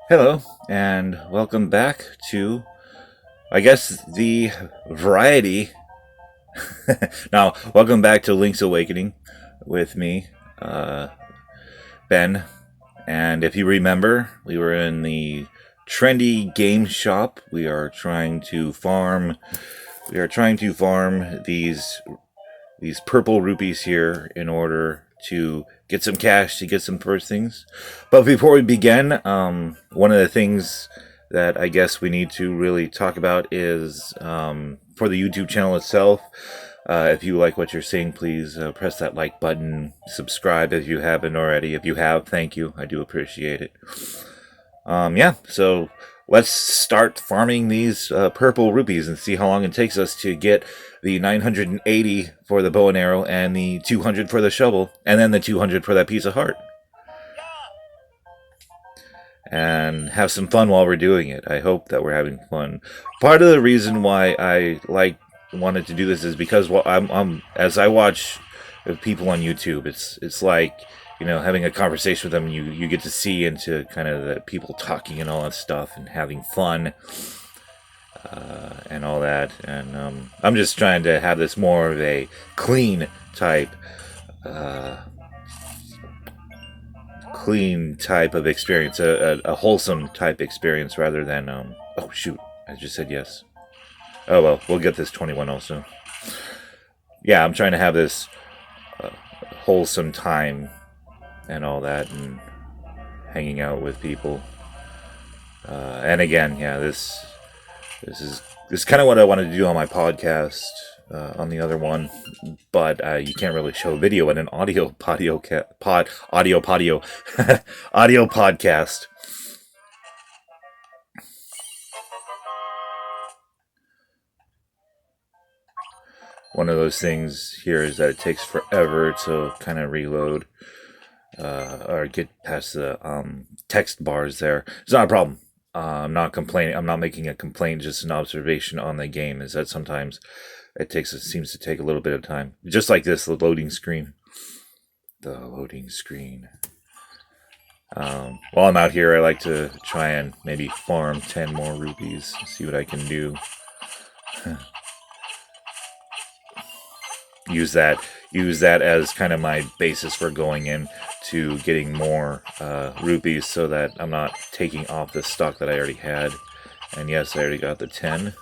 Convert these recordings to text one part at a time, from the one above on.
Hello, and welcome back to, I guess, the variety. Now, welcome back to Link's Awakening with me, uh, Ben. And if you remember, we were in the trendy game shop. We are trying to farm. We are trying to farm these purple rupees here in order to get some cash to get some first things. But before we begin, one of the things that I guess we need to really talk about is for the YouTube channel itself. If you like what you're seeing, please press that like button. Subscribe if you haven't already. If you have, thank you. I do appreciate it. Yeah, so let's start farming these purple rupees and see how long it takes us to get the 980 for the bow and arrow and the 200 for the shovel and then the 200 for that piece of heart. And have some fun while we're doing it. I hope that we're having fun. Part of the reason why I wanted to do this is because I'm as I watch people on YouTube, it's like, having a conversation with them. You get to see into kind of the people talking and all that stuff and having fun and all that. And I'm just trying to have this more of a uh, clean type of experience, a wholesome type experience rather than oh shoot, I just said yes. Oh well, we'll get this 21 also. Yeah, I'm trying to have this wholesome time and all that, and hanging out with people. And again, yeah, this is kind of what I wanted to do on my podcast, on the other one, but you can't really show video in an audio audio audio podcast. One of those things here is that it takes forever to kind of reload or get past the text bars there. It's not a problem. I'm not complaining. I'm not making a complaint. Just an observation on the game is that sometimes it seems to take a little bit of time. Just like this, the loading screen. The loading screen. While I'm out here, I like to try and maybe farm 10 more rupees. See what I can do. use that as kind of my basis for going in to getting more rupees, so that I'm not taking off the stock that I already had. And yes, I already got the 10.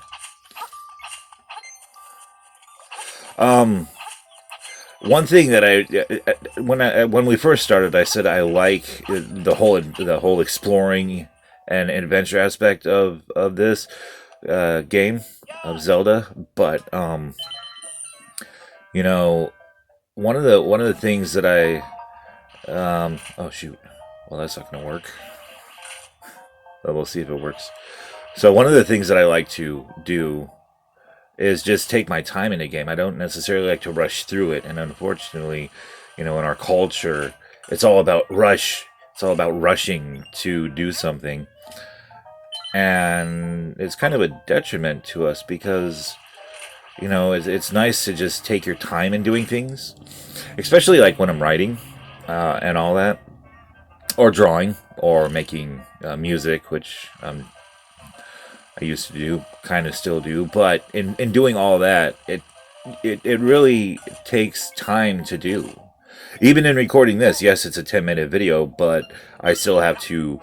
One thing that when we first started, I said I like the whole exploring and adventure aspect of this game of Zelda, but you know, one of the things that oh shoot, well that's not gonna work. But we'll see if it works. So one of the things that I like to do is just take my time in a game. I don't necessarily like to rush through it, and unfortunately, in our culture, it's all about rush. It's all about rushing to do something, and it's kind of a detriment to us because it's nice to just take your time in doing things, especially like when I'm writing and all that, or drawing, or making music, which I used to do, kind of still do. But in doing all that, it really takes time to do. Even in recording this, yes, it's a 10-minute video, but I still have to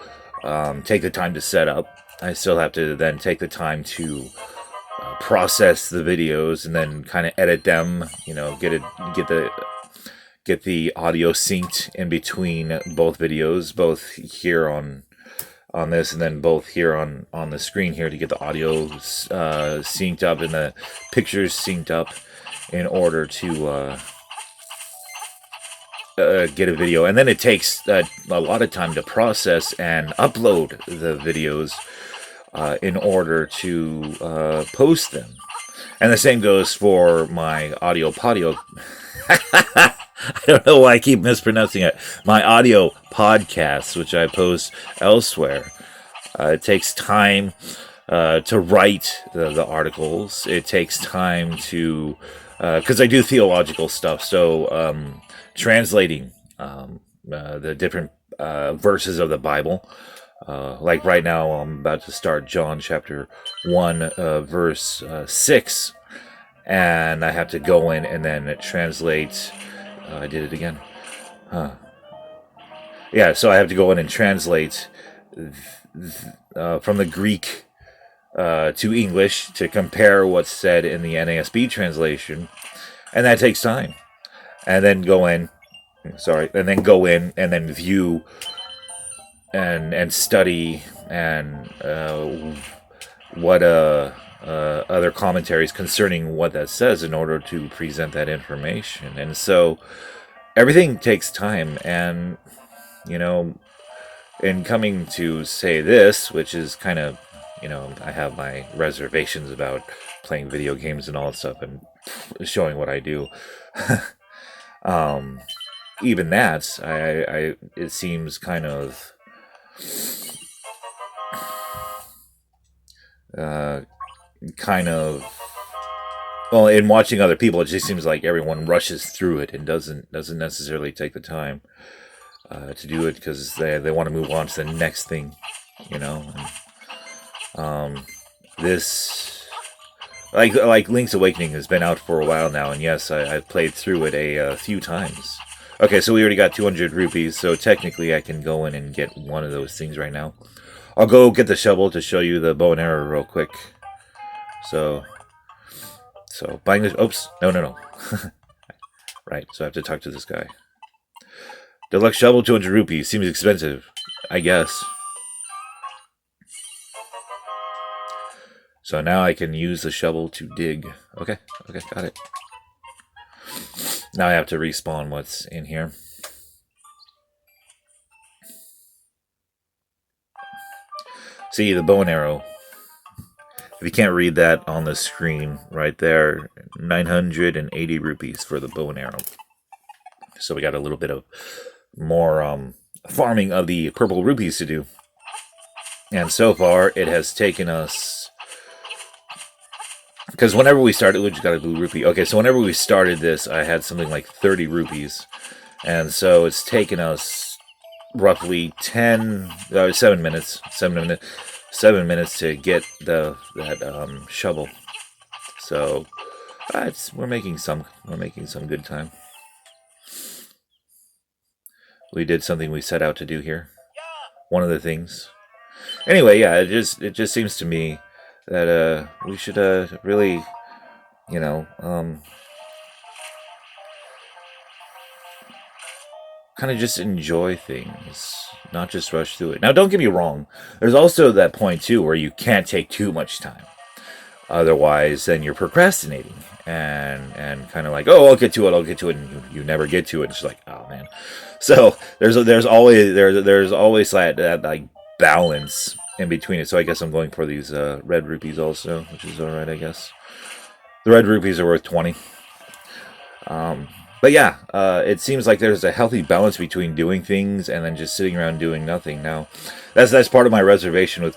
take the time to set up. I still have to then take the time to process the videos and then kind of edit them. Get the audio synced in between both videos, both here on this and then both here on the screen here, to get the audio synced up and the pictures synced up in order to get a video. And then it takes a lot of time to process and upload the videos in order to post them. And the same goes for my audio podio. I don't know why I keep mispronouncing it. My audio podcasts, which I post elsewhere. It takes time to write the articles. It takes time to, because I do theological stuff, so translating the different verses of the Bible Like right now, I'm about to start John chapter 1, verse 6, and I have to go in and then translate. I did it again. Yeah, so I have to go in and translate from the Greek to English to compare what's said in the NASB translation, and that takes time. And then go in, and then go in and then view and study and what other commentaries concerning what that says in order to present that information. And so everything takes time, and you know, in coming to say this, which is kind of, I have my reservations about playing video games and all that stuff and showing what I do. Even that, I it seems kind of kind of well, in watching other people, it just seems like everyone rushes through it and doesn't necessarily take the time to do it because they want to move on to the next thing, you know. And, this like Link's Awakening has been out for a while now, and yes, I've played through it a few times. Okay, so we already got 200 rupees, so technically I can go in and get one of those things right now. I'll go get the shovel to show you the bow and arrow real quick. So buying this. Oops, no. Right, so I have to talk to this guy. Deluxe shovel, 200 rupees. Seems expensive, I guess. So now I can use the shovel to dig. Okay, got it. Now I have to respawn what's in here. See, the bow and arrow. If you can't read that on the screen right there, 980 rupees for the bow and arrow. So we got a little bit of more farming of the purple rupees to do. And so far, it has taken us... Because whenever we started... We just got a blue rupee. Okay, so whenever we started this, I had something like 30 rupees. And so it's taken us roughly 7 minutes. 7 minutes to get that shovel. So we're making some good time. We did something we set out to do here. One of the things. Anyway, yeah, it just seems to me that we should really, kind of just enjoy things, not just rush through it. Now, don't get me wrong. There's also that point too where you can't take too much time. Otherwise, then you're procrastinating and kind of like, oh, I'll get to it, and you never get to it. It's like, oh man. So there's always that like balance in between it. So I guess I'm going for these red rupees also, which is all right, I guess. The red rupees are worth 20. But yeah, it seems like there's a healthy balance between doing things and then just sitting around doing nothing. Now, that's part of my reservation with.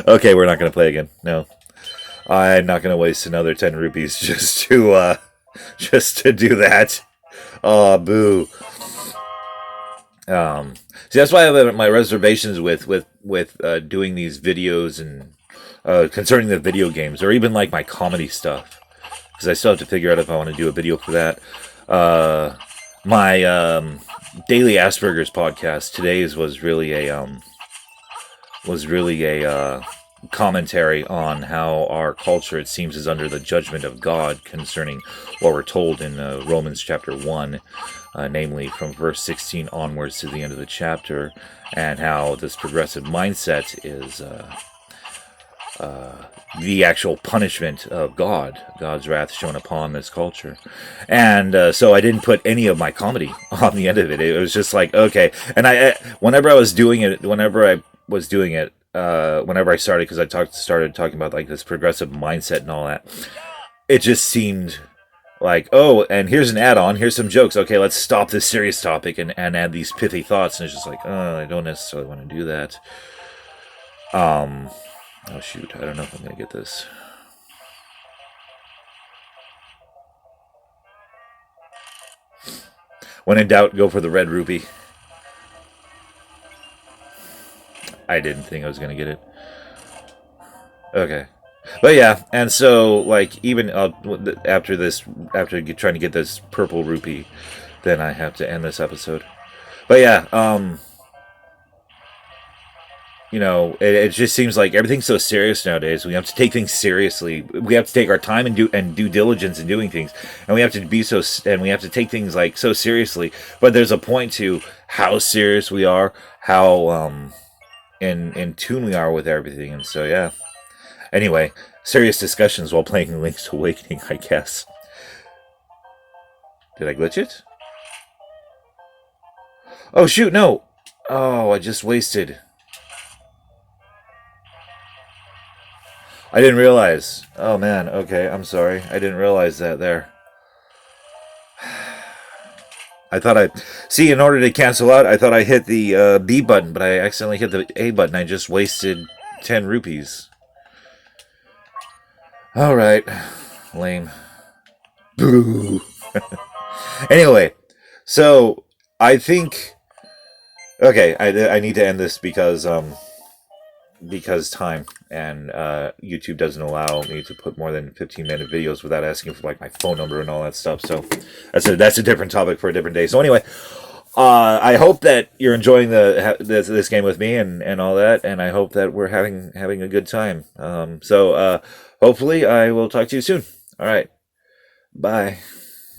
Okay, we're not going to play again. No, I'm not going to waste another 10 rupees just to do that. Oh, boo. See, that's why I have my reservations with doing these videos and concerning the video games, or even like my comedy stuff, because I still have to figure out if I want to do a video for that. My Daily Asperger's podcast today's was really a commentary on how our culture, it seems, is under the judgment of God concerning what we're told in Romans chapter 1, namely from verse 16 onwards to the end of the chapter, and how this progressive mindset is the actual punishment of God's wrath shown upon this culture. And so I didn't put any of my comedy on the end of it. It was just like, okay. And whenever I started, because I started talking about like this progressive mindset and all that, it just seemed like, oh, and here's an add-on, here's some jokes. Okay, let's stop this serious topic and add these pithy thoughts. And it's just like, oh, I don't necessarily want to do that. Oh shoot, I don't know if I'm gonna get this. When in doubt, go for the red rupee. I didn't think I was gonna get it. Okay. But yeah, and so like even after this, after trying to get this purple rupee, then I have to end this episode. But yeah, it just seems like everything's so serious nowadays. We have to take things seriously. We have to take our time and do due diligence in doing things, and we have to be so and we have to take things like so seriously. But there's a point to how serious we are, how in tune we are with everything, and so yeah. Anyway, serious discussions while playing Link's Awakening, I guess. Did I glitch it? Oh shoot, no! Oh, I just wasted. I didn't realize. Oh man, okay, I'm sorry. I didn't realize that there. I thought I see. In order to cancel out, I thought I hit the B button, but I accidentally hit the A button. I just wasted 10 rupees. All right, lame. Boo. Anyway, so I think okay. I need to end this because time and YouTube doesn't allow me to put more than 15-minute videos without asking for like my phone number and all that stuff. So that's a different topic for a different day. So anyway, I hope that you're enjoying this game with me and all that, and I hope that we're having a good time. So hopefully I will talk to you soon. All right, bye.